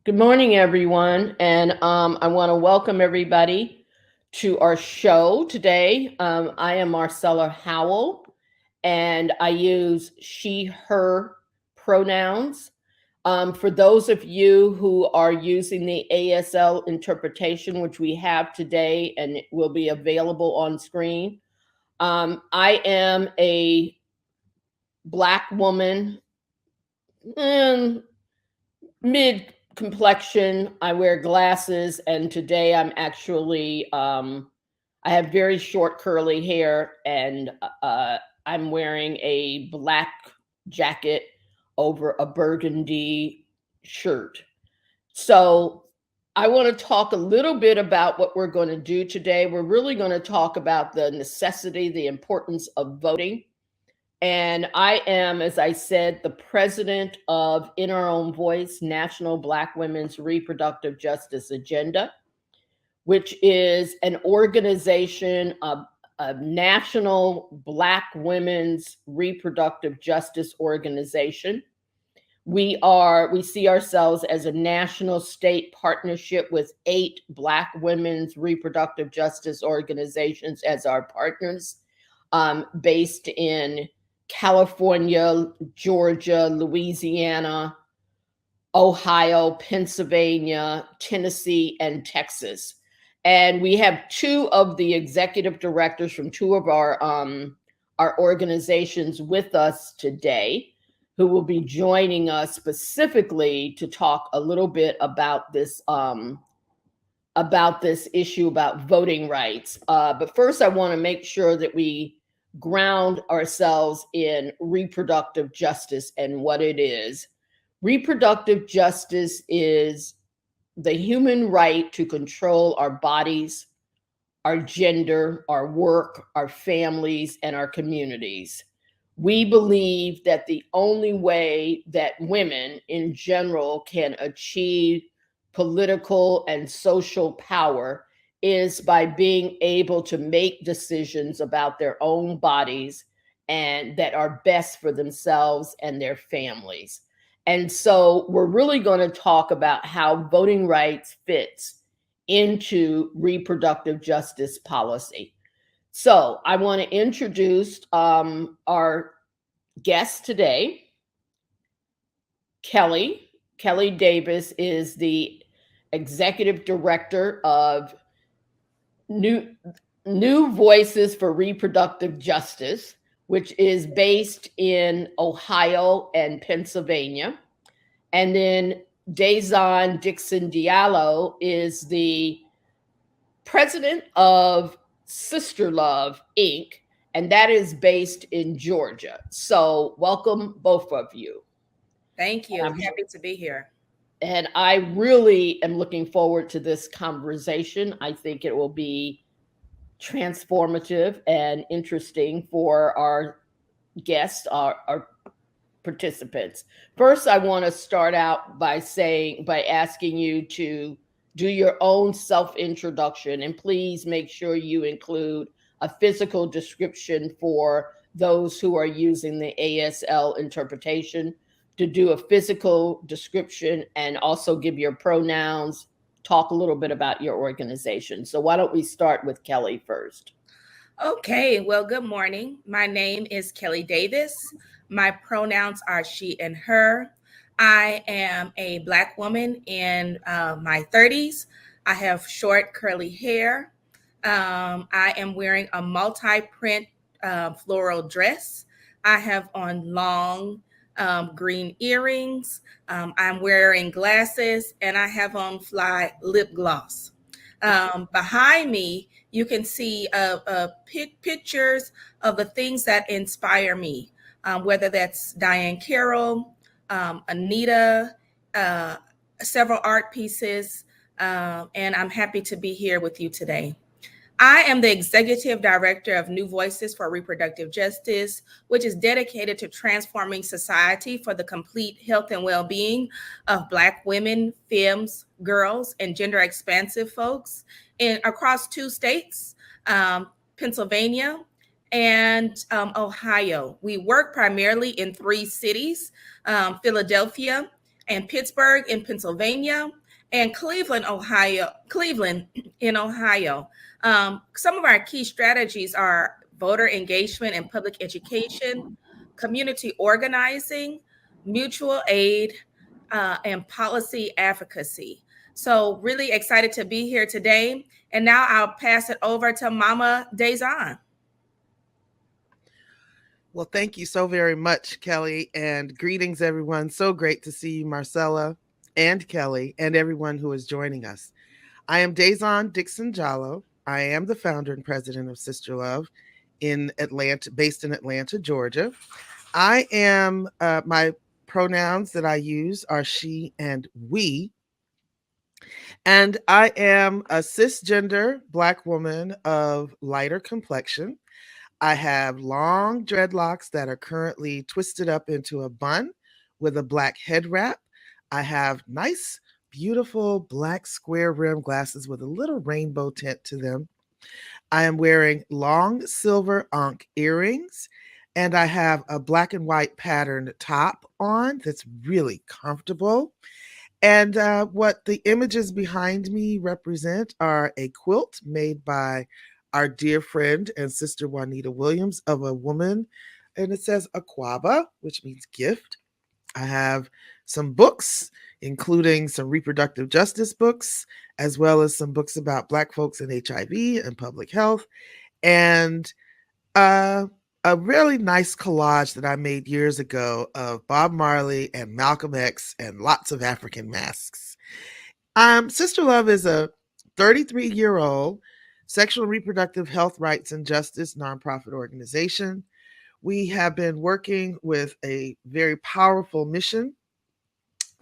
Good morning, everyone, and I want to welcome everybody to our show today. I am Marcela Howell, and I use she, her pronouns. For those of you who are using the ASL interpretation, which we have today and it will be available on screen, I am a Black woman, mid complexion. I wear glasses, and today I'm actually I have very short curly hair, and I'm wearing a black jacket over a burgundy shirt. So I want to talk a little bit about what we're going to do today. We're really going to talk about the necessity, the importance of voting. And I am, as I said, the president of In Our Own Voice, National Black Women's Reproductive Justice Agenda, which is an organization of a national Black women's reproductive justice organization. We see ourselves as a national state partnership with 8 Black women's reproductive justice organizations as our partners, based in California, Georgia, Louisiana, Ohio, Pennsylvania, Tennessee, and Texas. And we have 2 of the executive directors from 2 of our organizations with us today, who will be joining us specifically to talk a little bit about this issue about voting rights. But first, I want to make sure that we ground ourselves in reproductive justice and what it is. Reproductive justice is the human right to control our bodies, our gender, our work, our families, and our communities. We believe that the only way that women in general can achieve political and social power is by being able to make decisions about their own bodies and that are best for themselves and their families. And so we're really going to talk about how voting rights fits into reproductive justice policy. So I want to introduce our guest today, Kelly. Kelly Davis is the executive director of New Voices for Reproductive Justice, which is based in Ohio and Pennsylvania. And then Dazon Dixon Diallo is the president of SisterLove, Inc., and that is based in Georgia. So welcome, both of you. Thank you. I'm happy to be here. And I really am looking forward to this conversation. I think it will be transformative and interesting for our guests, our participants. First, I want to start out by asking you to do your own self-introduction, and please make sure you include a physical description for those who are using the ASL interpretation, to do a physical description and also give your pronouns, talk a little bit about your organization. So why don't we start with Kelly first? Okay, well, good morning. My name is Kelly Davis. My pronouns are she and her. I am a Black woman in my 30s. I have short curly hair. I am wearing a multi-print floral dress. I have on long green earrings. I'm wearing glasses, and I have on fly lip gloss. Behind me, you can see pictures of the things that inspire me, whether that's Diane Carroll, Anita, several art pieces, and I'm happy to be here with you today. I am the executive director of New Voices for Reproductive Justice, which is dedicated to transforming society for the complete health and well-being of Black women, femmes, girls, and gender-expansive folks across 2 states, Pennsylvania and Ohio. We work primarily in 3 cities, Philadelphia and Pittsburgh in Pennsylvania, and Cleveland, in Ohio. Some of our key strategies are voter engagement and public education, community organizing, mutual aid, and policy advocacy. So really excited to be here today. And now I'll pass it over to Mama Daison. Well, thank you so very much, Kelly, and greetings, everyone. So great to see you, Marcela and Kelly, and everyone who is joining us. I am Daison Dixon Jalo. I am the founder and president of SisterLove based in Atlanta, Georgia. I am, my pronouns that I use are she and we. And I am a cisgender Black woman of lighter complexion. I have long dreadlocks that are currently twisted up into a bun with a Black head wrap. I have nice, beautiful Black square rim glasses with a little rainbow tint to them. I am wearing long silver ankh earrings, and I have a black and white patterned top on that's really comfortable. And what the images behind me represent are a quilt made by our dear friend and sister Juanita Williams of a woman, and it says Aquaba, which means gift. I have some books, including some reproductive justice books, as well as some books about Black folks and HIV and public health, and a really nice collage that I made years ago of Bob Marley and Malcolm X and lots of African masks. SisterLove is a 33-year-old sexual and reproductive health rights and justice nonprofit organization. We have been working with a very powerful mission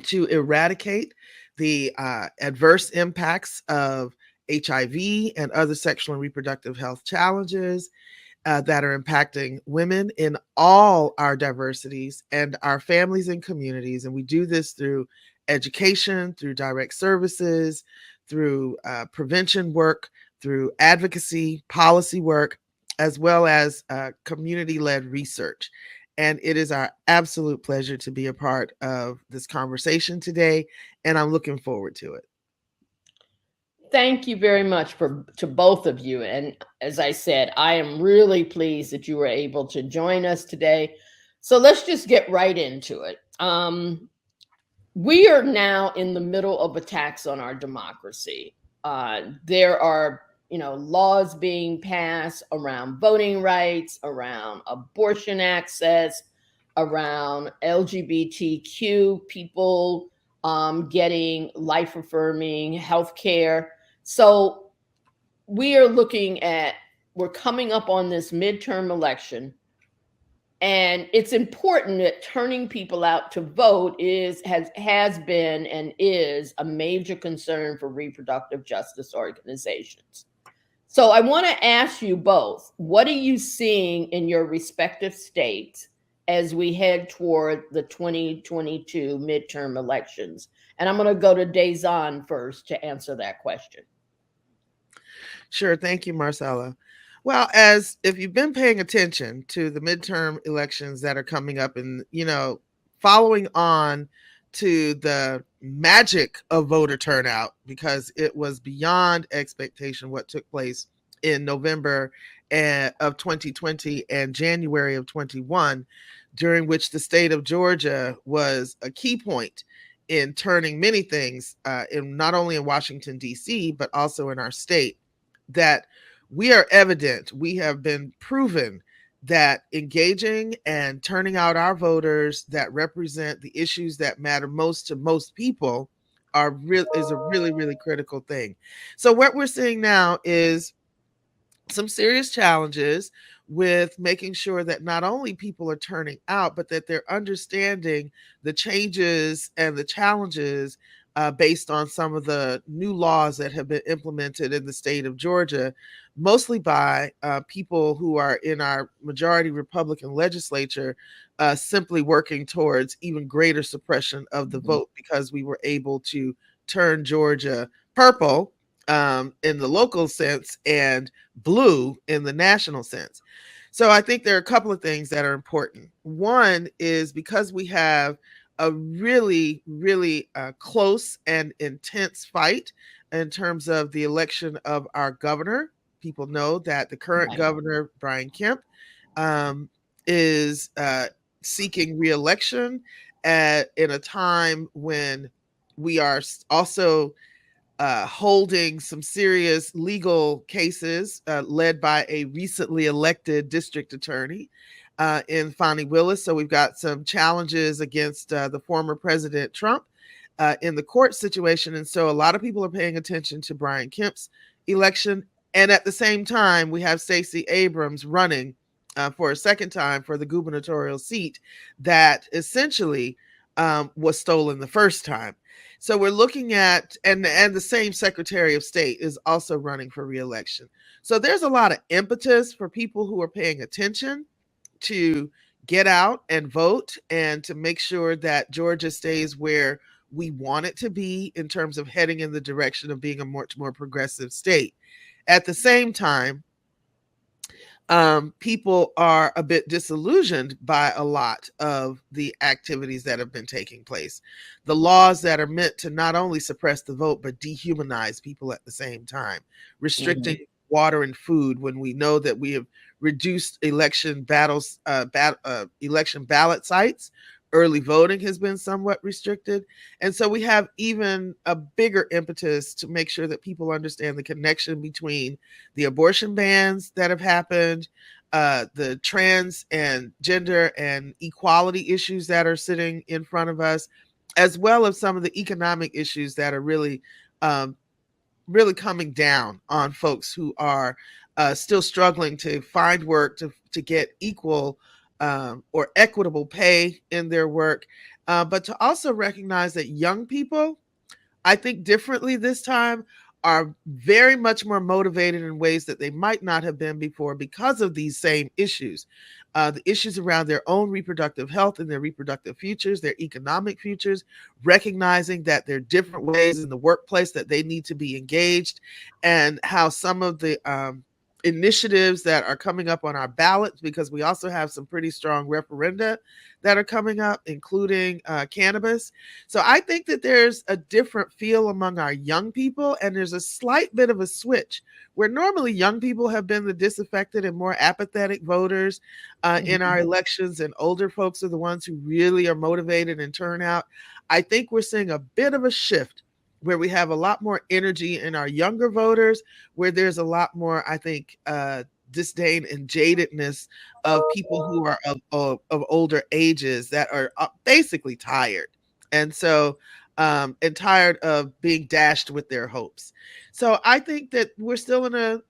to eradicate the adverse impacts of HIV and other sexual and reproductive health challenges that are impacting women in all our diversities and our families and communities. And we do this through education, through direct services, through prevention work, through advocacy, policy work, as well as community-led research. And it is our absolute pleasure to be a part of this conversation today, and I'm looking forward to it. Thank you very much to both of you. And as I said, I am really pleased that you were able to join us today. So let's just get right into it. We are now in the middle of attacks on our democracy. There are, laws being passed around voting rights, around abortion access, around LGBTQ people getting life-affirming health care. So we're coming up on this midterm election, and it's important that turning people out to vote has been and is a major concern for reproductive justice organizations. So I want to ask you both, what are you seeing in your respective states as we head toward the 2022 midterm elections? And I'm going to go to Daison first to answer that question. Sure. Thank you, Marcela. Well, if you've been paying attention to the midterm elections that are coming up and, following on to the magic of voter turnout, because it was beyond expectation what took place in November of 2020 and January of 21, during which the state of Georgia was a key point in turning many things, not only in Washington, D.C., but also in our state, that we are evident, we have been proven that engaging and turning out our voters that represent the issues that matter most to most people is a really, really critical thing. So what we're seeing now is some serious challenges with making sure that not only people are turning out, but that they're understanding the changes and the challenges based on some of the new laws that have been implemented in the state of Georgia, mostly by people who are in our majority Republican legislature, simply working towards even greater suppression of the vote, because we were able to turn Georgia purple in the local sense and blue in the national sense. So I think there are a couple of things that are important. One is because we have a really, really close and intense fight in terms of the election of our governor. People know that the current Right. governor, Brian Kemp, is seeking reelection in a time when we are also holding some serious legal cases led by a recently elected district attorney in Fani Willis. So we've got some challenges against the former President Trump in the court situation. And so a lot of people are paying attention to Brian Kemp's election. And at the same time, we have Stacey Abrams running for a second time for the gubernatorial seat that essentially was stolen the first time. So we're looking at, and the same Secretary of State is also running for reelection. So there's a lot of impetus for people who are paying attention to get out and vote and to make sure that Georgia stays where we want it to be in terms of heading in the direction of being a much more progressive state. At the same time, people are a bit disillusioned by a lot of the activities that have been taking place. The laws that are meant to not only suppress the vote, but dehumanize people at the same time, restricting water and food when we know that we have reduced election election ballot sites. Early voting has been somewhat restricted. And so we have even a bigger impetus to make sure that people understand the connection between the abortion bans that have happened, the trans and gender and equality issues that are sitting in front of us, as well as some of the economic issues that are really coming down on folks who are still struggling to find work, to get equal or equitable pay in their work, but to also recognize that young people, I think differently this time, are very much more motivated in ways that they might not have been before because of these same issues. The issues around their own reproductive health and their reproductive futures, their economic futures, recognizing that there are different ways in the workplace that they need to be engaged, and how some of the initiatives that are coming up on our ballots, because we also have some pretty strong referenda that are coming up, including cannabis. So I think that there's a different feel among our young people, and there's a slight bit of a switch where normally young people have been the disaffected and more apathetic voters in our elections, and older folks are the ones who really are motivated and turn out. I think we're seeing a bit of a shift where we have a lot more energy in our younger voters, where there's a lot more, I think, disdain and jadedness of people who are of older ages that are basically tired. And so, and tired of being dashed with their hopes. So I think that we're still in a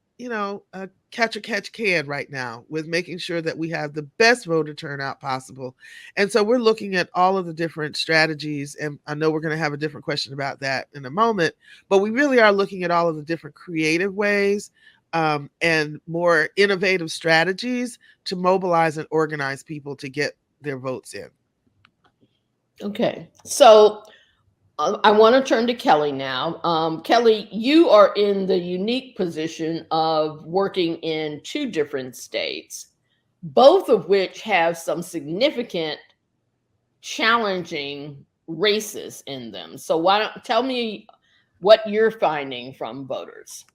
catch or catch can right now with making sure that we have the best voter turnout possible. And so we're looking at all of the different strategies. And I know we're going to have a different question about that in a moment, but we really are looking at all of the different creative ways and more innovative strategies to mobilize and organize people to get their votes in. Okay. So I want to turn to Kelly now. Kelly, you are in the unique position of working in two different states, both of which have some significant challenging races in them. So why don't tell me what you're finding from voters?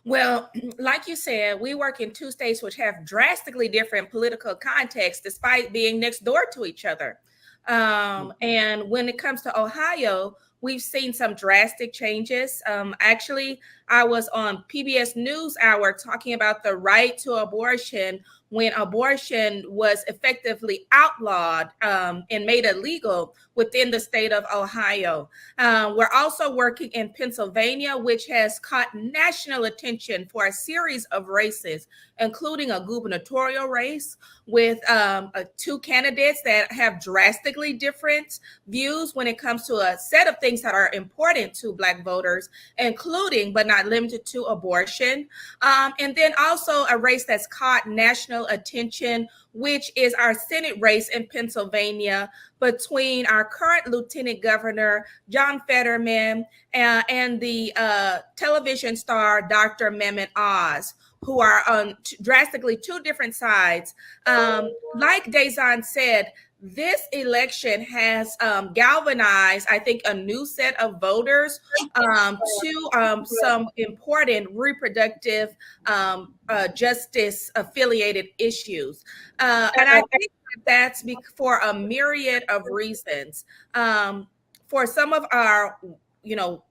Well, like you said, we work in two states which have drastically different political contexts despite being next door to each other. And when it comes to Ohio, we've seen some drastic changes. Actually, I was on PBS NewsHour talking about the right to abortion when abortion was effectively outlawed and made illegal within the state of Ohio. We're also working in Pennsylvania, which has caught national attention for a series of races, including a gubernatorial race with two candidates that have drastically different views when it comes to a set of things that are important to Black voters, including but not limited to abortion. And then also a race that's caught national attention, which is our Senate race in Pennsylvania between our current Lieutenant Governor, John Fetterman, and the television star, Dr. Mehmet Oz, who are on drastically two different sides. Like Daison said, this election has galvanized, I think, a new set of voters to some important reproductive justice affiliated issues. And I think that's for a myriad of reasons. For some of our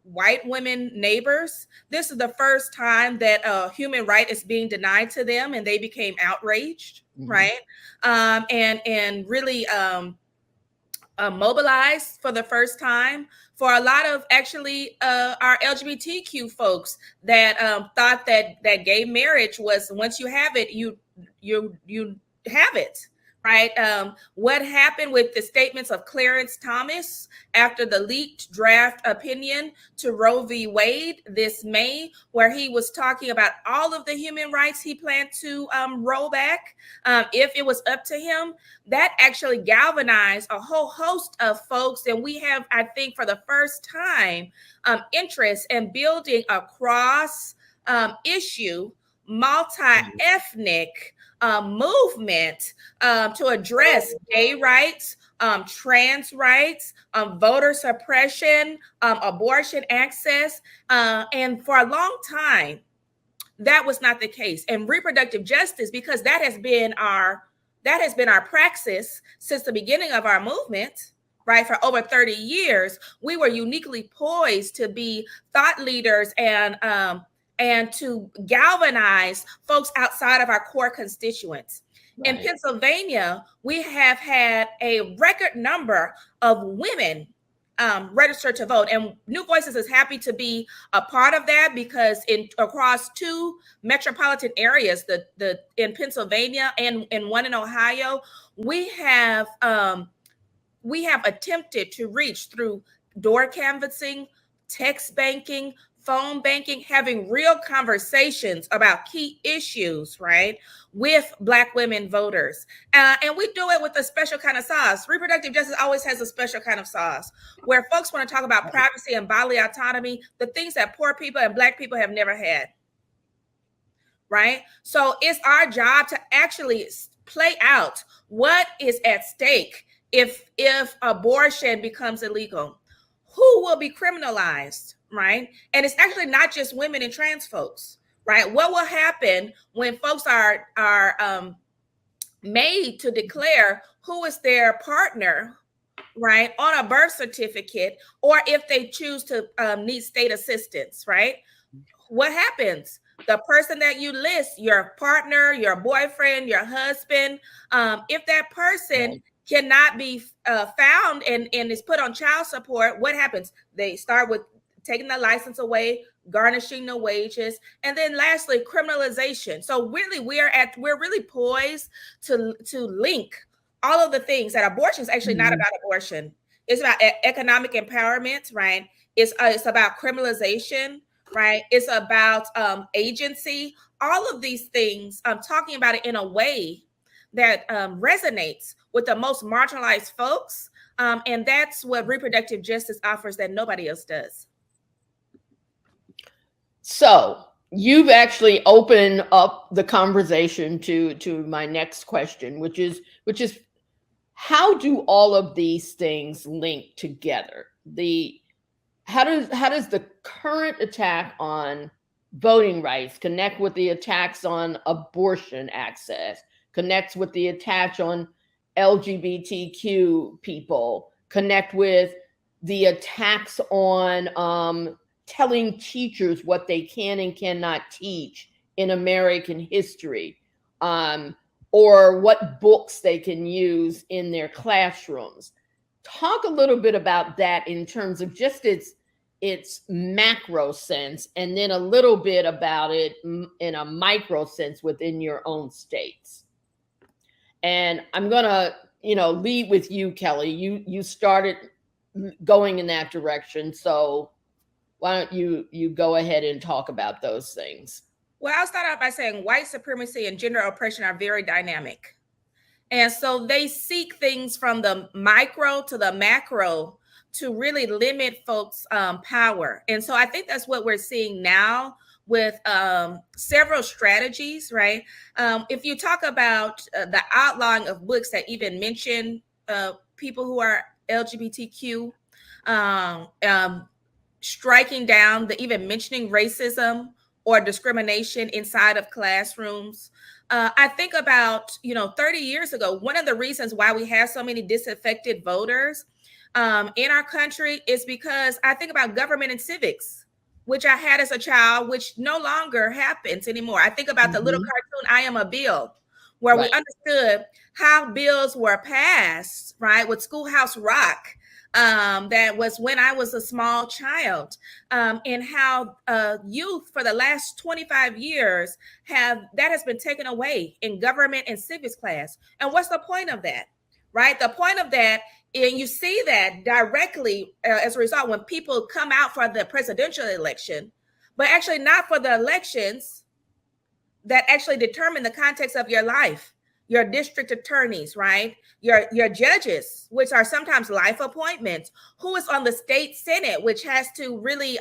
white women neighbors, this is the first time that a human right is being denied to them, and they became outraged, right? And really mobilized for the first time. For a lot of actually our LGBTQ folks that thought that gay marriage was, once you have it, you have it. Right. What happened with the statements of Clarence Thomas after the leaked draft opinion to Roe v. Wade this May, where he was talking about all of the human rights he planned to roll back if it was up to him, that actually galvanized a whole host of folks. And we have, I think, for the first time, interest in building a cross issue, multi-ethnic movement to address gay rights, trans rights, voter suppression, abortion access. And for a long time, that was not the case. And reproductive justice, because that has been our praxis since the beginning of our movement, right? For over 30 years, we were uniquely poised to be thought leaders and to galvanize folks outside of our core constituents. Right. In Pennsylvania, we have had a record number of women registered to vote, and New Voices is happy to be a part of that, because across two metropolitan areas, in Pennsylvania and one in Ohio, we have attempted to reach through door canvassing, text banking, phone banking, having real conversations about key issues, right, with Black women voters. And we do it with a special kind of sauce. Reproductive justice always has a special kind of sauce, where folks want to talk about privacy and bodily autonomy, the things that poor people and Black people have never had, right? So it's our job to actually play out what is at stake if abortion becomes illegal. Who will be criminalized? Right. And it's actually not just women and trans folks, right? What will happen when folks are made to declare who is their partner, right, on a birth certificate, or if they choose to need state assistance, right? What happens? The person that you list, your partner, your boyfriend, your husband, if that person cannot be found and is put on child support, what happens? They start with taking the license away, garnishing the wages, and then lastly, criminalization. So really, we're really poised to link all of the things that abortion is actually not about abortion. It's about economic empowerment, right? It's about criminalization, right? It's about agency. All of these things, talking about it in a way that resonates with the most marginalized folks, and that's what reproductive justice offers that nobody else does. So you've actually opened up the conversation to my next question, which is how do all of these things link together? How does the current attack on voting rights connect with the attacks on abortion access, connects with the attacks on LGBTQ people, connect with the attacks on telling teachers what they can and cannot teach in American history, or what books they can use in their classrooms. Talk a little bit about that in terms of just its macro sense, and then a little bit about it in a micro sense within your own states. And I'm gonna, lead with you, Kelly. You started going in that direction, so why don't you go ahead and talk about those things? Well, I'll start out by saying white supremacy and gender oppression are very dynamic. And so they seek things from the micro to the macro to really limit folks' power. And so I think that's what we're seeing now with several strategies, right? If you talk about the outlawing of books that even mention people who are LGBTQ, striking down the even mentioning racism or discrimination inside of classrooms. I think about, 30 years ago, one of the reasons why we have so many disaffected voters in our country is because I think about government and civics, which I had as a child, which no longer happens anymore. I think about the little cartoon, I Am a Bill, where we understood how bills were passed, right, with Schoolhouse Rock. That was when I was a small child, and how youth for the last 25 years has been taken away in government and civics class. And what's the point of that, right? The point of that, and you see that directly as a result when people come out for the presidential election, but actually not for the elections that actually determine the context of your life. Your district attorneys, right? Your judges, which are sometimes life appointments, who is on the state senate, which has to really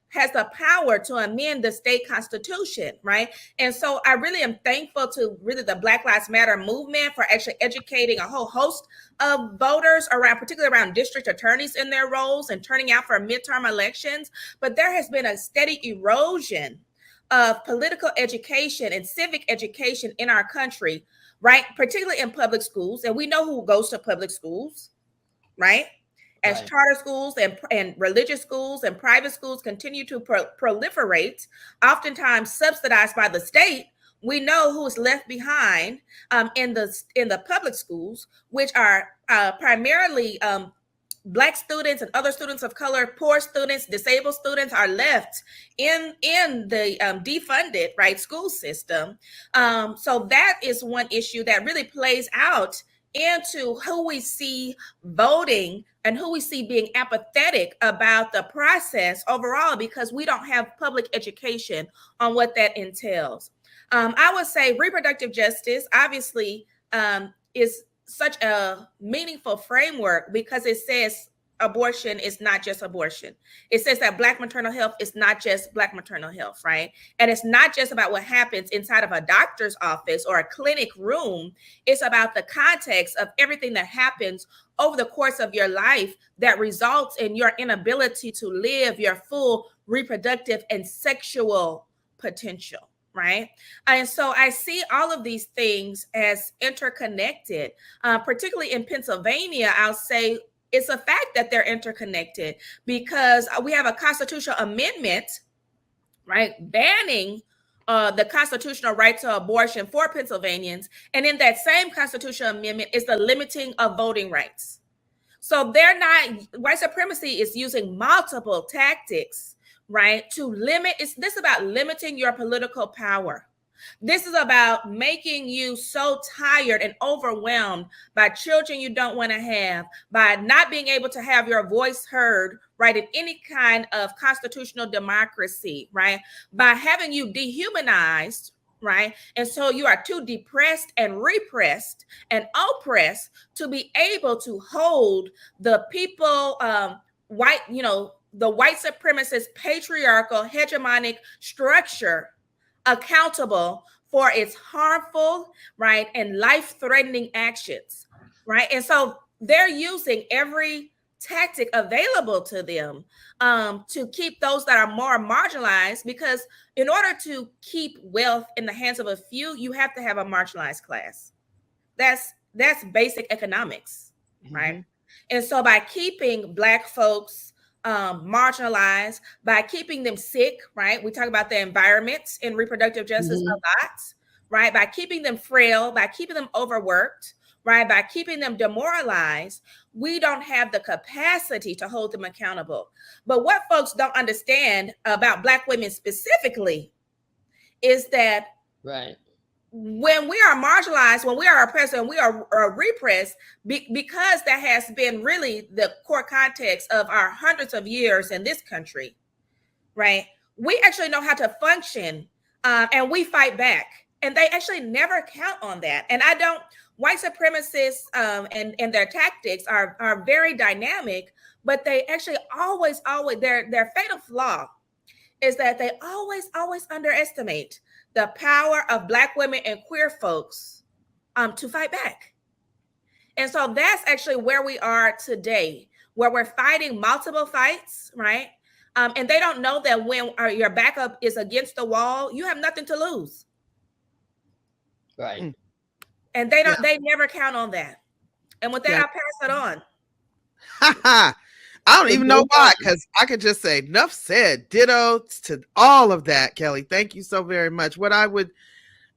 has the power to amend the state constitution, right? And so I really am thankful to really the Black Lives Matter movement for actually educating a whole host of voters around, particularly around district attorneys in their roles and turning out for midterm elections. But there has been a steady erosion of political education and civic education in our country, right? Particularly in public schools. And we know who goes to public schools, right? As charter schools and religious schools and private schools continue to proliferate, oftentimes subsidized by the state, we know who's left behind in the public schools, which are primarily Black students and other students of color, poor students, disabled students are left in the defunded, right, school system. So that is one issue that really plays out into who we see voting and who we see being apathetic about the process overall, because we don't have public education on what that entails. I would say reproductive justice obviously is such a meaningful framework because it says abortion is not just abortion. It says that Black maternal health is not just Black maternal health, right? And it's not just about what happens inside of a doctor's office or a clinic room. It's about the context of everything that happens over the course of your life that results in your inability to live your full reproductive and sexual potential. Right. And so I see all of these things as interconnected, particularly in Pennsylvania. I'll say it's a fact that they're interconnected because we have a constitutional amendment, right, banning the constitutional right to abortion for Pennsylvanians. And in that same constitutional amendment is the limiting of voting rights. So white supremacy is using multiple tactics, right, to limit. This about limiting your political power. This is about making you so tired and overwhelmed by children you don't want to have, by not being able to have your voice heard, right, in any kind of constitutional democracy, right, by having you dehumanized, right, and so you are too depressed and repressed and oppressed to be able to hold the people, the white supremacist patriarchal hegemonic structure accountable for its harmful, right, and life-threatening actions, right? And so they're using every tactic available to them to keep those that are more marginalized, because in order to keep wealth in the hands of a few, you have to have a marginalized class. That's basic economics, right? And so by keeping Black folks marginalized, by keeping them sick, right? We talk about the environment in reproductive justice a lot, right? By keeping them frail, by keeping them overworked, right? By keeping them demoralized, we don't have the capacity to hold them accountable. But what folks don't understand about Black women specifically is that when we are marginalized, when we are oppressed and we are repressed, because that has been really the core context of our hundreds of years in this country, right? We actually know how to function and we fight back. And they actually never count on that. And white supremacists and their tactics are very dynamic, but they actually always, their fatal flaw is that they always underestimate the power of Black women and queer folks to fight back. And so that's actually where we are today, where we're fighting multiple fights, right? And they don't know that when your backup is against the wall, you have nothing to lose. Right. And they never count on that. And with that, I'll pass it on. I don't even know why, because I could just say enough said. Ditto to all of that, Kelly. Thank you so very much. What I would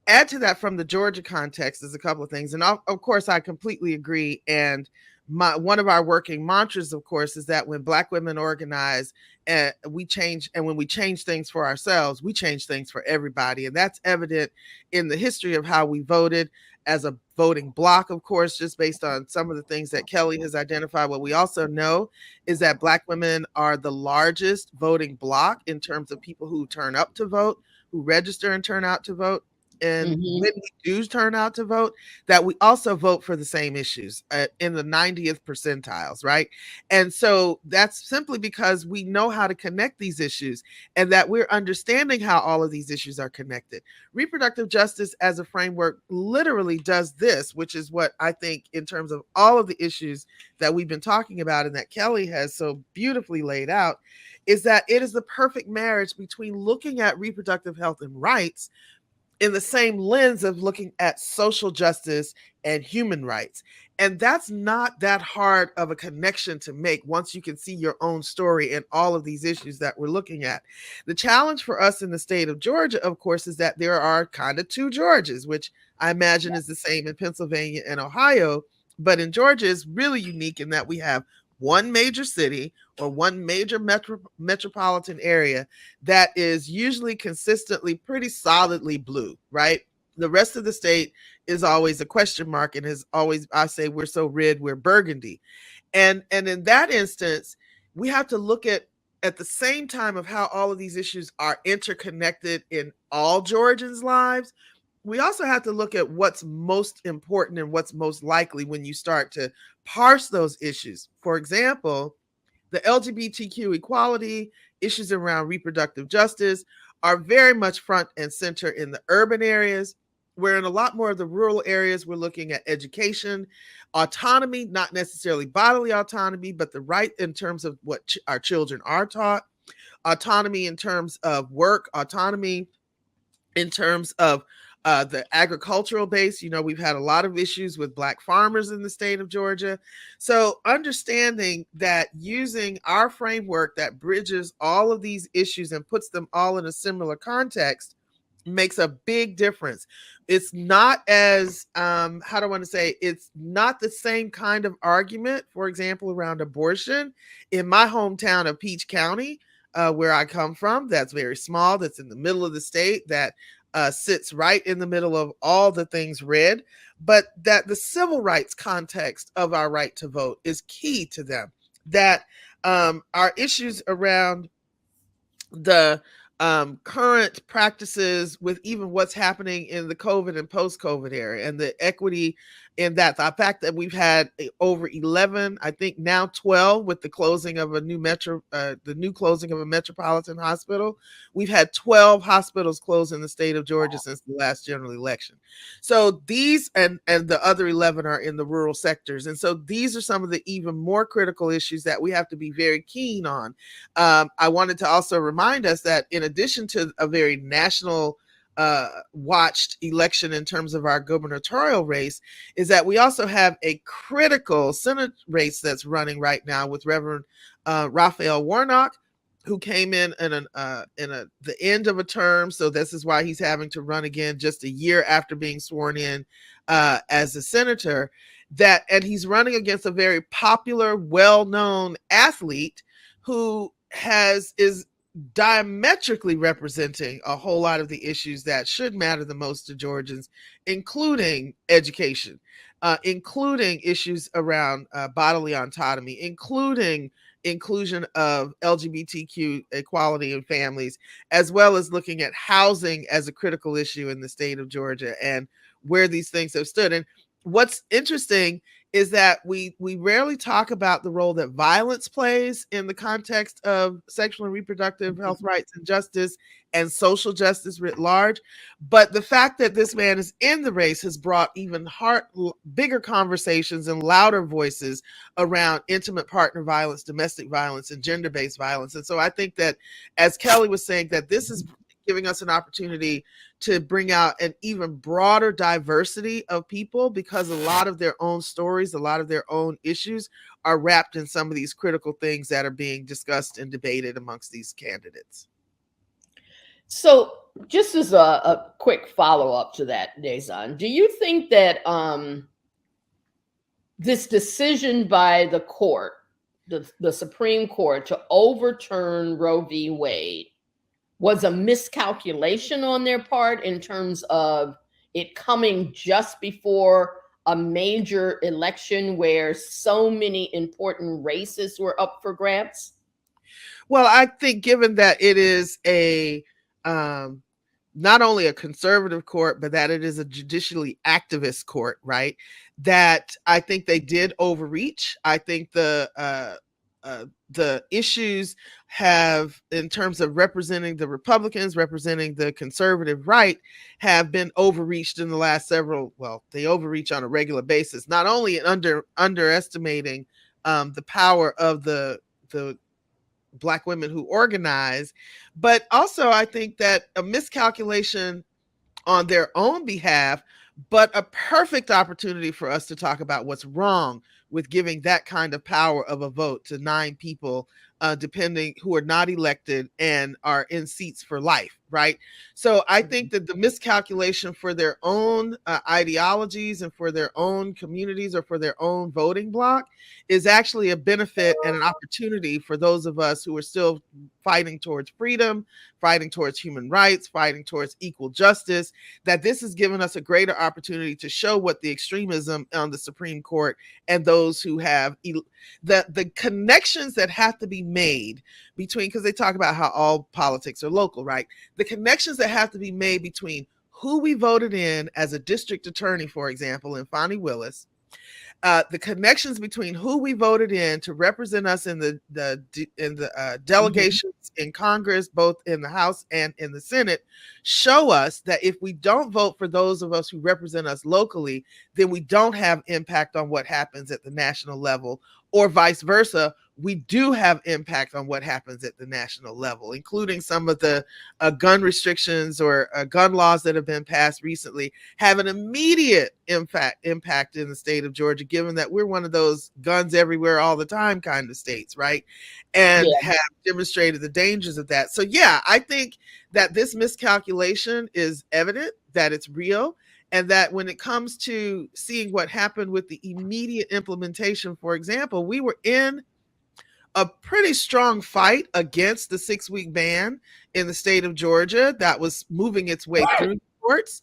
add to that from the Georgia context is a couple of things. And of course, I completely agree. And one of our working mantras, of course, is that when Black women organize and we change, and when we change things for ourselves, we change things for everybody. And that's evident in the history of how we voted as a voting bloc, of course, just based on some of the things that Kelly has identified. What we also know is that Black women are the largest voting bloc in terms of people who turn up to vote, who register and turn out to vote. And when we do turn out to vote, that we also vote for the same issues in the 90th percentiles, right? And so that's simply because we know how to connect these issues and that we're understanding how all of these issues are connected. Reproductive justice as a framework literally does this, which is what I think in terms of all of the issues that we've been talking about and that Kelly has so beautifully laid out, is that it is the perfect marriage between looking at reproductive health and rights in the same lens of looking at social justice and human rights. And that's not that hard of a connection to make once you can see your own story in all of these issues that we're looking at. The challenge for us in the state of Georgia, of course, is that there are kind of two Georgias, which I imagine is the same in Pennsylvania and Ohio. But in Georgia is really unique in that we have one major city or one major metropolitan area that is usually consistently pretty solidly blue, right? The rest of the state is always a question mark and is always, I say, we're so red, we're burgundy. And in that instance, we have to look at the same time of how all of these issues are interconnected in all Georgians' lives. We also have to look at what's most important and what's most likely when you start to parse those issues. For example, the LGBTQ equality, issues around reproductive justice are very much front and center in the urban areas, where in a lot more of the rural areas, we're looking at education, autonomy, not necessarily bodily autonomy, but the right in terms of what our children are taught, autonomy in terms of work, autonomy in terms of the agricultural base. You know, we've had a lot of issues with Black farmers in the state of Georgia. So understanding that using our framework that bridges all of these issues and puts them all in a similar context makes a big difference. It's not as, how do I want to say, it's not the same kind of argument, for example, around abortion in my hometown of Peach County, where I come from. That's very small. That's in the middle of the state. That sits right in the middle of all the things red, but that the civil rights context of our right to vote is key to them. That our issues around the current practices with even what's happening in the COVID and post-COVID era and the equity in that, the fact that we've had over 11, I think now 12 with the closing of a new closing of a metropolitan hospital. We've had 12 hospitals closed in the state of Georgia since the last general election. So these and the other 11 are in the rural sectors. And so these are some of the even more critical issues that we have to be very keen on. I wanted to also remind us that in addition to a very national watched election in terms of our gubernatorial race, is that we also have a critical Senate race that's running right now with Reverend Raphael Warnock, who came in the end of a term. So this is why he's having to run again just a year after being sworn in as a senator. And he's running against a very popular, well-known athlete who is diametrically representing a whole lot of the issues that should matter the most to Georgians, including education, including issues around bodily autonomy, including inclusion of LGBTQ equality in families, as well as looking at housing as a critical issue in the state of Georgia and where these things have stood. And what's interesting is that we rarely talk about the role that violence plays in the context of sexual and reproductive health rights and justice and social justice writ large. But the fact that this man is in the race has brought even bigger conversations and louder voices around intimate partner violence, domestic violence, and gender-based violence. And so I think that, as Kelly was saying, that this is giving us an opportunity to bring out an even broader diversity of people, because a lot of their own stories, a lot of their own issues are wrapped in some of these critical things that are being discussed and debated amongst these candidates. So just as a quick follow-up to that, Daison, do you think that this decision by the court, the Supreme Court, to overturn Roe v. Wade was a miscalculation on their part in terms of it coming just before a major election where so many important races were up for grabs? Well, I think given that it is a not only a conservative court, but that it is a judicially activist court, right? That I think they did overreach. I think the issues have, in terms of representing the Republicans, representing the conservative right, have been overreached in the last several, well, they overreach on a regular basis, not only underestimating the power of the Black women who organize, but also I think that a miscalculation on their own behalf, but a perfect opportunity for us to talk about what's wrong with giving that kind of power of a vote to 9 people, depending, who are not elected and are in seats for life, right? So I think that the miscalculation for their own ideologies and for their own communities or for their own voting bloc is actually a benefit and an opportunity for those of us who are still fighting towards freedom, fighting towards human rights, fighting towards equal justice, that this has given us a greater opportunity to show what the extremism on the Supreme Court and those who have the connections that have to be made between, because they talk about how all politics are local, right? The connections that have to be made between who we voted in as a district attorney, for example, in Fani Willis, the connections between who we voted in to represent us in the delegations in Congress, both in the House and in the Senate, show us that if we don't vote for those of us who represent us locally, then we don't have impact on what happens at the national level, or vice versa. We do have impact on what happens at the national level, including some of the gun restrictions or gun laws that have been passed recently have an immediate impact in the state of Georgia, given that we're one of those guns everywhere all the time kind of states, right? And have demonstrated the dangers of that. So yeah, I think that this miscalculation is evident, that it's real, and that when it comes to seeing what happened with the immediate implementation, for example, we were in a pretty strong fight against the 6-week ban in the state of Georgia that was moving its way through the courts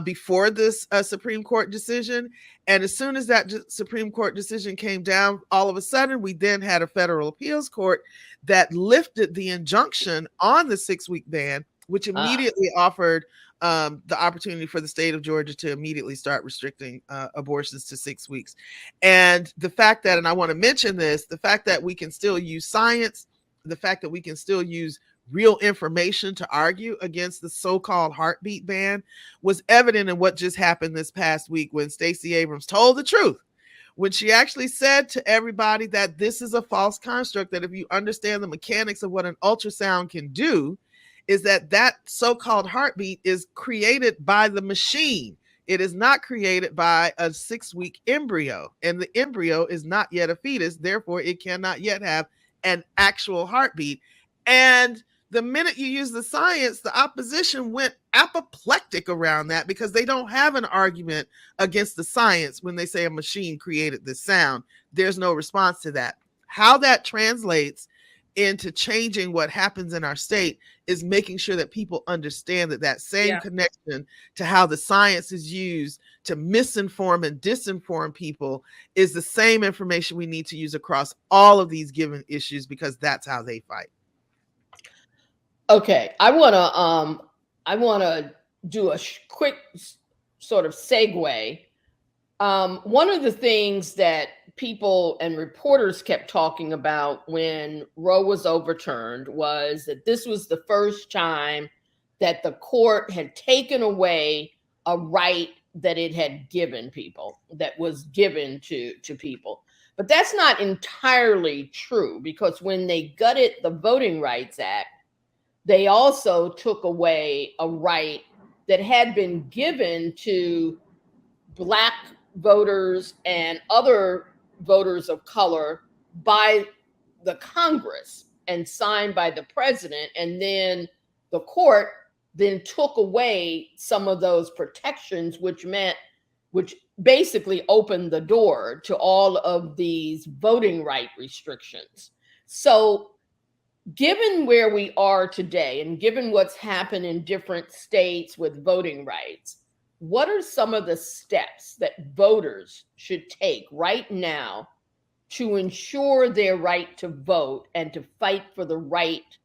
before this Supreme Court decision. And as soon as that Supreme Court decision came down, all of a sudden, we then had a federal appeals court that lifted the injunction on the 6-week ban, which immediately offered the opportunity for the state of Georgia to immediately start restricting abortions to 6 weeks. And the fact that, and I want to mention this, the fact that we can still use science, the fact that we can still use real information to argue against the so-called heartbeat ban was evident in what just happened this past week when Stacey Abrams told the truth, when she actually said to everybody that this is a false construct, that if you understand the mechanics of what an ultrasound can do, is that so-called heartbeat is created by the machine. It is not created by a 6-week embryo, and the embryo is not yet a fetus. Therefore, it cannot yet have an actual heartbeat. And the minute you use the science, the opposition went apoplectic around that, because they don't have an argument against the science when they say a machine created this sound. There's no response to that. How that translates into changing what happens in our state is making sure that people understand that same connection to how the science is used to misinform and disinform people is the same information we need to use across all of these given issues, because that's how they fight. Okay, I want to do a quick sort of segue One of the things that people and reporters kept talking about when Roe was overturned was that this was the first time that the court had taken away a right that it had given people, that was given to people. But that's not entirely true, because when they gutted the Voting Rights Act, they also took away a right that had been given to Black voters and other voters of color by the Congress and signed by the president. And then the court then took away some of those protections, which basically opened the door to all of these voting right restrictions. So given where we are today and given what's happened in different states with voting rights, what are some of the steps that voters should take right now to ensure their right to vote and to fight for the right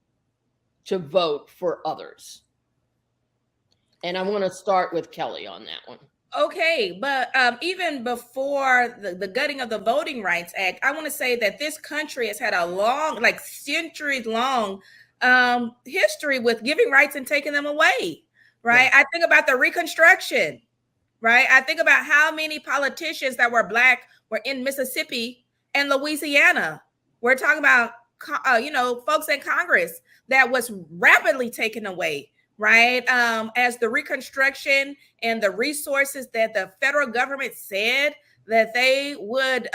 to vote for others? And I want to start with Kelly on that one. Okay, but even before the gutting of the Voting Rights Act, I want to say that this country has had a long, like centuries-long history with giving rights and taking them away, right? Yeah. I think about the Reconstruction, right? I think about how many politicians that were Black were in Mississippi and Louisiana. We're talking about, folks in Congress that was rapidly taken away, right? As the Reconstruction and the resources that the federal government said that they would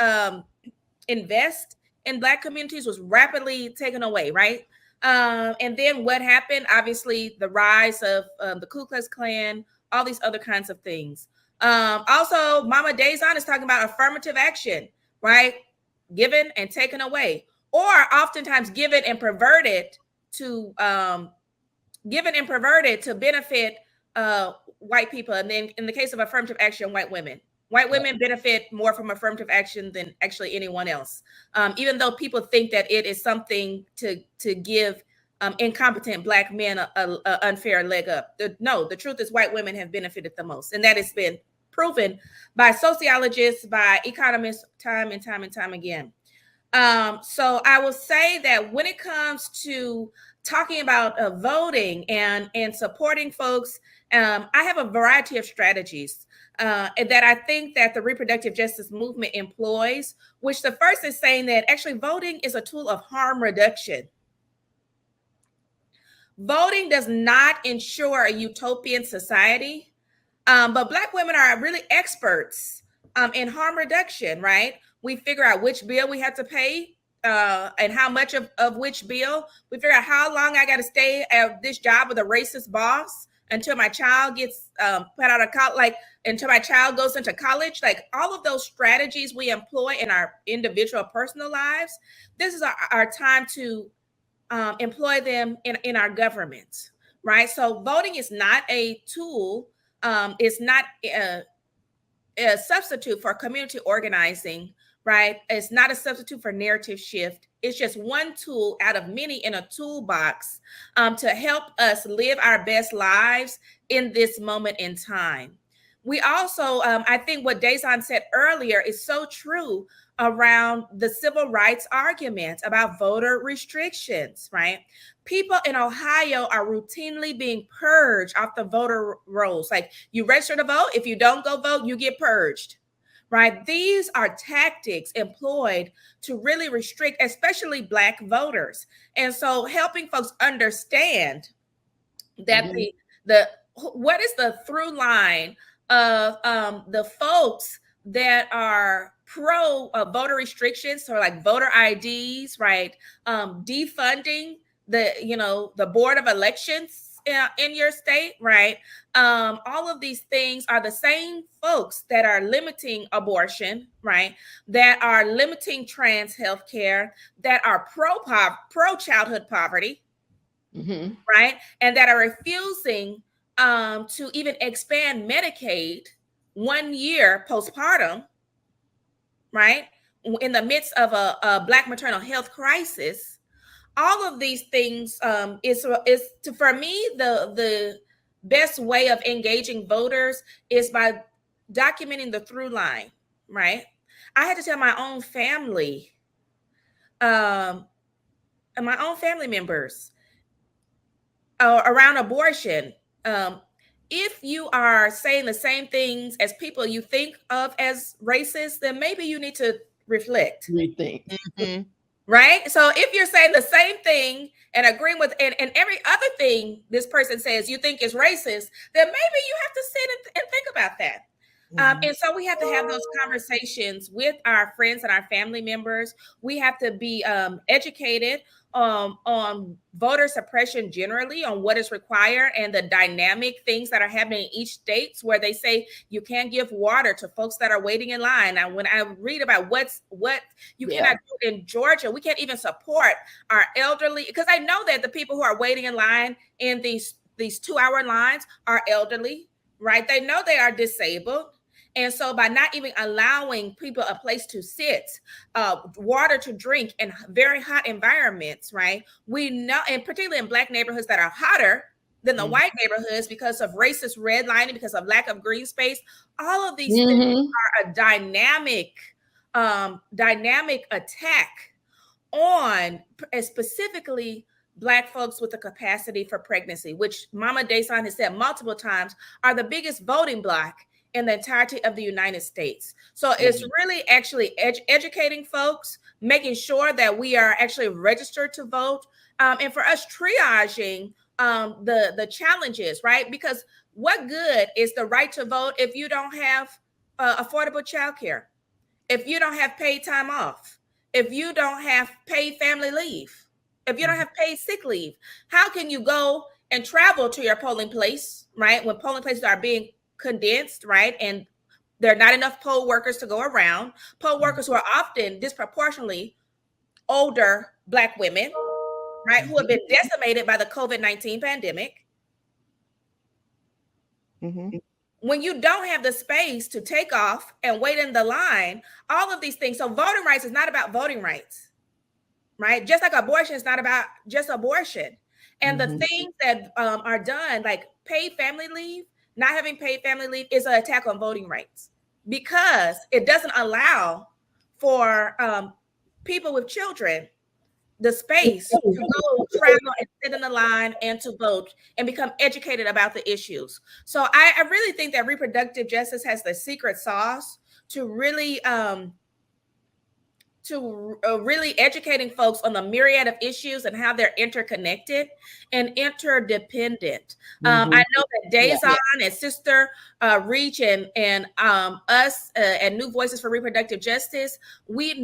invest in Black communities was rapidly taken away, right? And then what happened? Obviously, the rise of the Ku Klux Klan, all these other kinds of things. Also, Mama Daison is talking about affirmative action, right? Given and taken away, or oftentimes given and perverted to benefit white people. And then in the case of affirmative action, white women benefit more from affirmative action than actually anyone else. Even though people think that it is something to give incompetent Black men a unfair leg up. The truth is white women have benefited the most. And that has been proven by sociologists, by economists, time and time again. So I will say that when it comes to talking about voting and supporting folks, I have a variety of strategies that I think that the reproductive justice movement employs, which the first is saying that actually voting is a tool of harm reduction. Voting does not ensure a utopian society, but Black women are really experts in harm reduction, right? We figure out which bill we have to pay and how much of which bill. We figure out how long I got to stay at this job with a racist boss until my child gets put out of college, like until my child goes into college. Like all of those strategies we employ in our individual personal lives, this is our time to employ them in our government, right? So voting is not a tool. It's not a substitute for community organizing, right? It's not a substitute for narrative shift. It's just one tool out of many in a toolbox to help us live our best lives in this moment in time. We also, I think what Daison said earlier is so true around the civil rights argument about voter restrictions, right? People in Ohio are routinely being purged off the voter rolls. Like you register to vote, if you don't go vote, you get purged, right? These are tactics employed to really restrict, especially Black voters. And so helping folks understand that what is the through line of the folks that are pro voter restrictions, so like voter IDs, right? Defunding the board of elections in your state, right? All of these things are the same folks that are limiting abortion, right? That are limiting trans healthcare, that are pro childhood poverty, right? And that are refusing to even expand Medicaid 1 year postpartum, right? In the midst of a Black maternal health crisis. All of these things is for me, the best way of engaging voters is by documenting the through line, right? I had to tell my own family, and my own family members around abortion. If you are saying the same things as people you think of as racist, then maybe you need to reflect. Rethink. Mhm. Right? So if you're saying the same thing and agreeing with and every other thing this person says you think is racist, then maybe you have to sit and think about that. And so we have to have those conversations with our friends and our family members. We have to be educated on voter suppression generally, on what is required and the dynamic things that are happening in each state, where they say you can't give water to folks that are waiting in line. And when I read about what you cannot do in Georgia, we can't even support our elderly, because I know that the people who are waiting in line in these 2-hour lines are elderly, right? They know they are disabled. And so by not even allowing people a place to sit, water to drink in very hot environments, right? We know, and particularly in Black neighborhoods that are hotter than the white neighborhoods because of racist redlining, because of lack of green space, all of these things are a dynamic attack on specifically Black folks with the capacity for pregnancy, which Mama Daison has said multiple times are the biggest voting bloc in the entirety of the United States. So it's really actually educating folks, making sure that we are actually registered to vote, and for us triaging the challenges, right? Because what good is the right to vote if you don't have affordable childcare, if you don't have paid time off, if you don't have paid family leave, if you don't have paid sick leave? How can you go and travel to your polling place, right? When polling places are being condensed, right? And there are not enough poll workers to go around. Poll workers who are often disproportionately older Black women, right? Who have been decimated by the COVID-19 pandemic. When you don't have the space to take off and wait in the line, all of these things. So voting rights is not about voting rights, right? Just like abortion is not about just abortion. And the things that are done, like paid family leave, not having paid family leave, is an attack on voting rights, because it doesn't allow for people with children the space to go travel and sit in the line and to vote and become educated about the issues. So I really think that reproductive justice has the secret sauce to really really educating folks on the myriad of issues and how they're interconnected and interdependent. I know that Daison and Sister Reach and us and New Voices for Reproductive Justice, we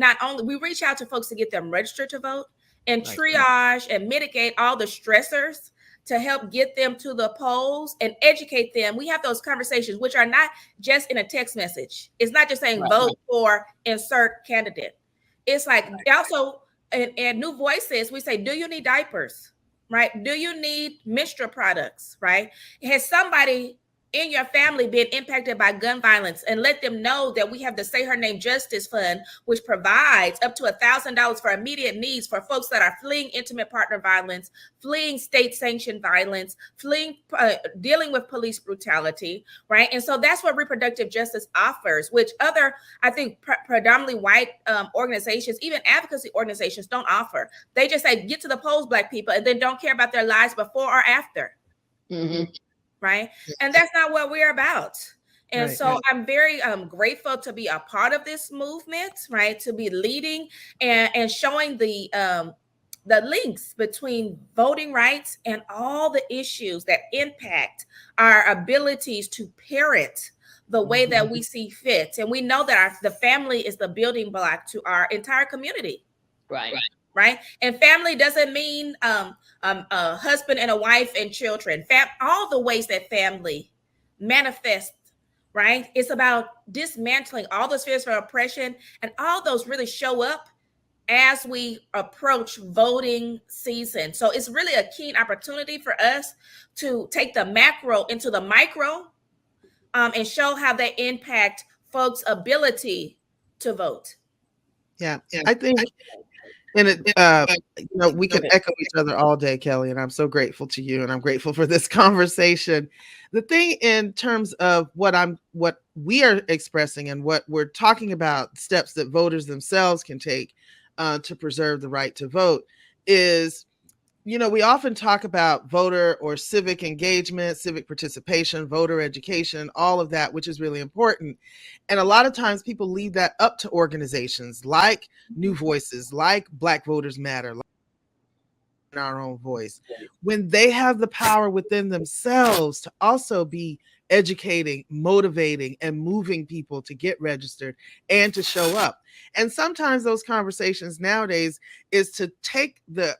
reach out to folks to get them registered to vote and triage and mitigate all the stressors to help get them to the polls and educate them. We have those conversations, which are not just in a text message. It's not just saying vote for insert candidate. It's like also in New Voices, we say, do you need diapers, right? Do you need menstrual products, right? Has somebody in your family been impacted by gun violence? And let them know that we have the Say Her Name Justice Fund, which provides up to $1,000 for immediate needs for folks that are fleeing intimate partner violence, fleeing state-sanctioned violence, dealing with police brutality, right? And so that's what reproductive justice offers, which other, I think, predominantly white organizations, even advocacy organizations, don't offer. They just say, get to the polls, Black people, and then don't care about their lives before or after. Right? And that's not what we're about. And so I'm very grateful to be a part of this movement, right? To be leading and showing the links between voting rights and all the issues that impact our abilities to parent the way that we see fit. And we know that the family is the building block to our entire community. Right. And family doesn't mean a husband and a wife and children. All the ways that family manifests, right? It's about dismantling all the spheres of oppression, and all those really show up as we approach voting season. So it's really a keen opportunity for us to take the macro into the micro and show how they impact folks' ability to vote. Yeah, I think. And we can echo each other all day, Kelly, and I'm so grateful to you, and I'm grateful for this conversation. The thing in terms of what we are expressing and what we're talking about, steps that voters themselves can take to preserve the right to vote, is, we often talk about voter or civic engagement, civic participation, voter education, all of that, which is really important. And a lot of times people leave that up to organizations like New Voices, like Black Voters Matter, like our own voice, when they have the power within themselves to also be educating, motivating, and moving people to get registered and to show up. And sometimes those conversations nowadays is to take the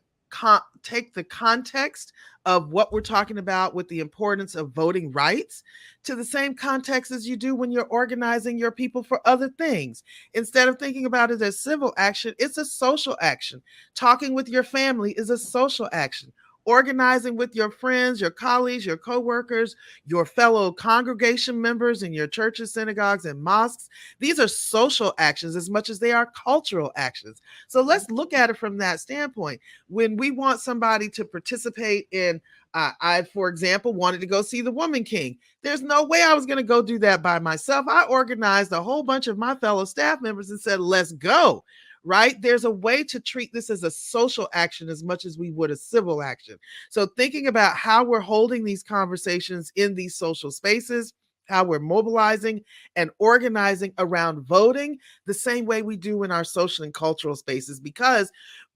context of what we're talking about with the importance of voting rights to the same context as you do when you're organizing your people for other things. Instead of thinking about it as civil action, it's a social action. Talking with your family is a social action. Organizing with your friends, your colleagues, your coworkers, your fellow congregation members in your churches, synagogues, and mosques. These are social actions as much as they are cultural actions. So let's look at it from that standpoint. When we want somebody to participate in, I, for example, wanted to go see the Woman King. There's no way I was going to go do that by myself. I organized a whole bunch of my fellow staff members and said, let's go. Right? There's a way to treat this as a social action as much as we would a civil action. So thinking about how we're holding these conversations in these social spaces, how we're mobilizing and organizing around voting the same way we do in our social and cultural spaces, because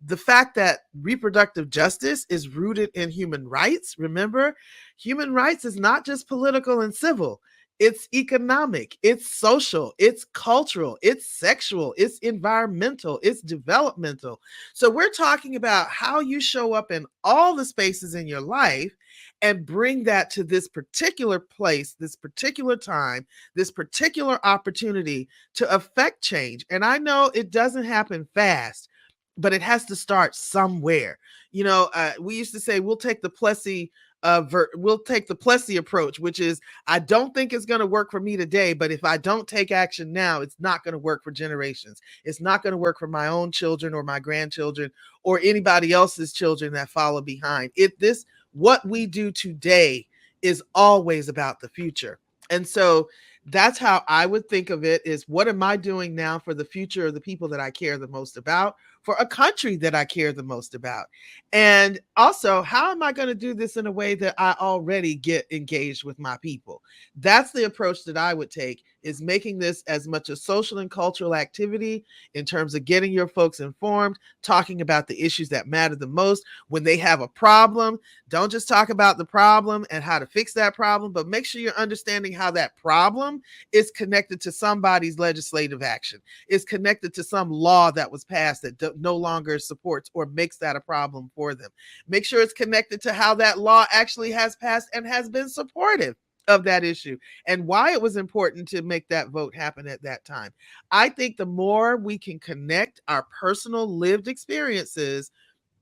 the fact that reproductive justice is rooted in human rights, remember, human rights is not just political and civil. It's economic, it's social, it's cultural, it's sexual, it's environmental, it's developmental. So we're talking about how you show up in all the spaces in your life and bring that to this particular place, this particular time, this particular opportunity to affect change. And I know it doesn't happen fast, but it has to start somewhere. We used to say we'll take the Plessy approach, which is, I don't think it's going to work for me today, but if I don't take action now, it's not going to work for generations. It's not going to work for my own children or my grandchildren or anybody else's children that follow behind. What we do today is always about the future. And so that's how I would think of it, is what am I doing now for the future of the people that I care the most about, for a country that I care the most about? And also, how am I going to do this in a way that I already get engaged with my people? That's the approach that I would take, is making this as much a social and cultural activity in terms of getting your folks informed, talking about the issues that matter the most. When they have a problem, don't just talk about the problem and how to fix that problem, but make sure you're understanding how that problem is connected to somebody's legislative action, is connected to some law that was passed that no longer supports or makes that a problem for them. Make sure it's connected to how that law actually has passed and has been supportive of that issue and why it was important to make that vote happen at that time. I think the more we can connect our personal lived experiences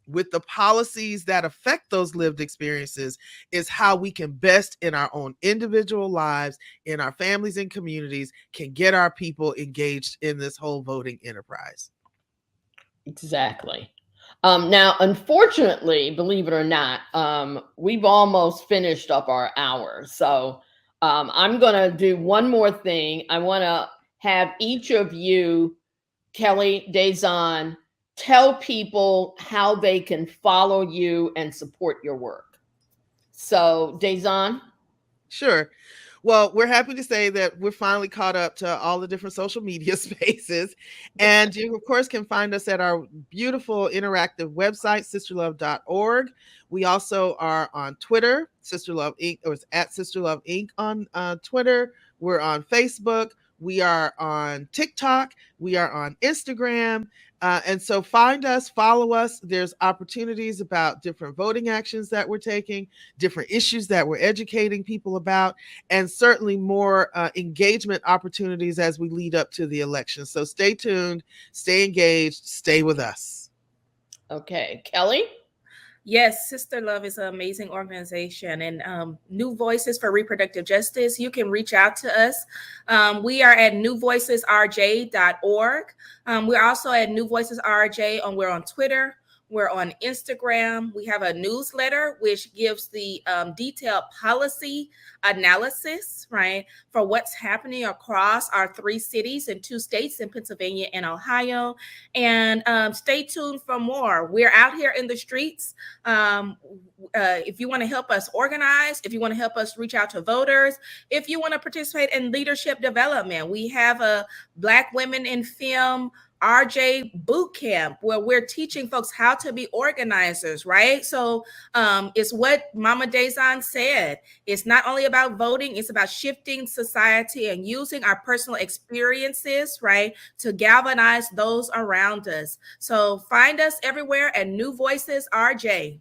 with the policies that affect those lived experiences is how we can best, in our own individual lives, in our families and communities, can get our people engaged in this whole voting enterprise. Exactly. Now, unfortunately, believe it or not, we've almost finished up our hour. So I'm going to do one more thing. I want to have each of you, Kelly, Daison, tell people how they can follow you and support your work. So, Daison? Sure. Well, we're happy to say that we're finally caught up to all the different social media spaces. And you, of course, can find us at our beautiful interactive website, sisterlove.org. We also are on Twitter, SisterLove Inc., or it's at SisterLove Inc. on Twitter. We're on Facebook. We are on TikTok. We are on Instagram. And so find us, follow us. There's opportunities about different voting actions that we're taking, different issues that we're educating people about, and certainly more engagement opportunities as we lead up to the election. So stay tuned, stay engaged, stay with us. Okay. Kelly? Yes, SisterLove is an amazing organization, and New Voices for Reproductive Justice. You can reach out to us. We are at newvoicesrj.org. We're also at New Voices RJ, we're on Twitter. We're on Instagram. We have a newsletter which gives the detailed policy analysis, right, for what's happening across our 3 cities and 2 states in Pennsylvania and Ohio. And stay tuned for more. We're out here in the streets. If you want to help us organize, if you want to help us reach out to voters, if you want to participate in leadership development, we have a Black Women in Film RJ boot camp where we're teaching folks how to be organizers, right? So it's what Mama Daison said. It's not only about voting, it's about shifting society and using our personal experiences, right, to galvanize those around us. So find us everywhere at New Voices RJ.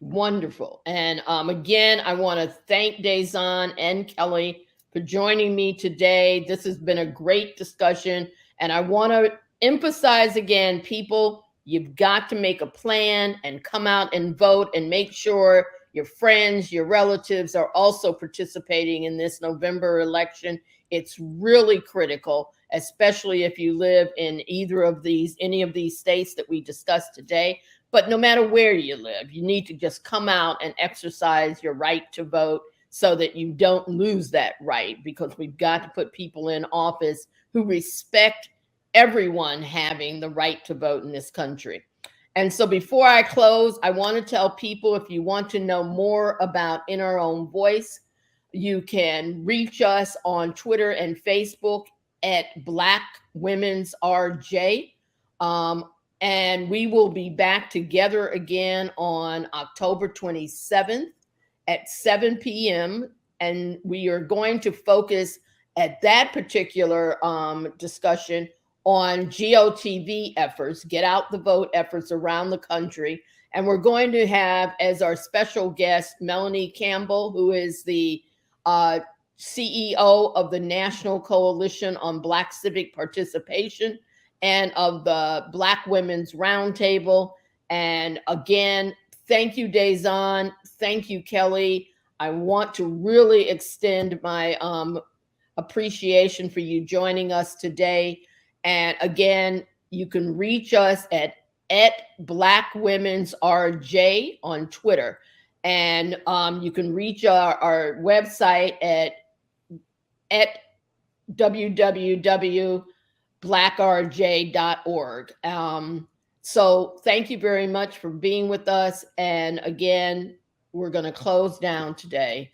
Wonderful. And again, I want to thank Daison and Kelly for joining me today. This has been a great discussion. And I want to emphasize again, people, you've got to make a plan and come out and vote and make sure your friends, your relatives are also participating in this November election. It's really critical, especially if you live in any of these states that we discussed today. But no matter where you live, you need to just come out and exercise your right to vote so that you don't lose that right, because we've got to put people in office who respect everyone having the right to vote in this country. And so before I close, I want to tell people, if you want to know more about In Our Own Voice, you can reach us on Twitter and Facebook at Black Women's RJ. And we will be back together again on October 27th at 7 p.m. And we are going to focus at that particular discussion on GOTV efforts, get out the vote efforts around the country. And we're going to have as our special guest, Melanie Campbell, who is the CEO of the National Coalition on Black Civic Participation and of the Black Women's Roundtable. And again, thank you, Daison. Thank you, Kelly. I want to really extend my appreciation for you joining us today. And again, you can reach us at Black Women's RJ on Twitter. And you can reach our website at www.blackrj.org. So thank you very much for being with us. And again, we're going to close down today.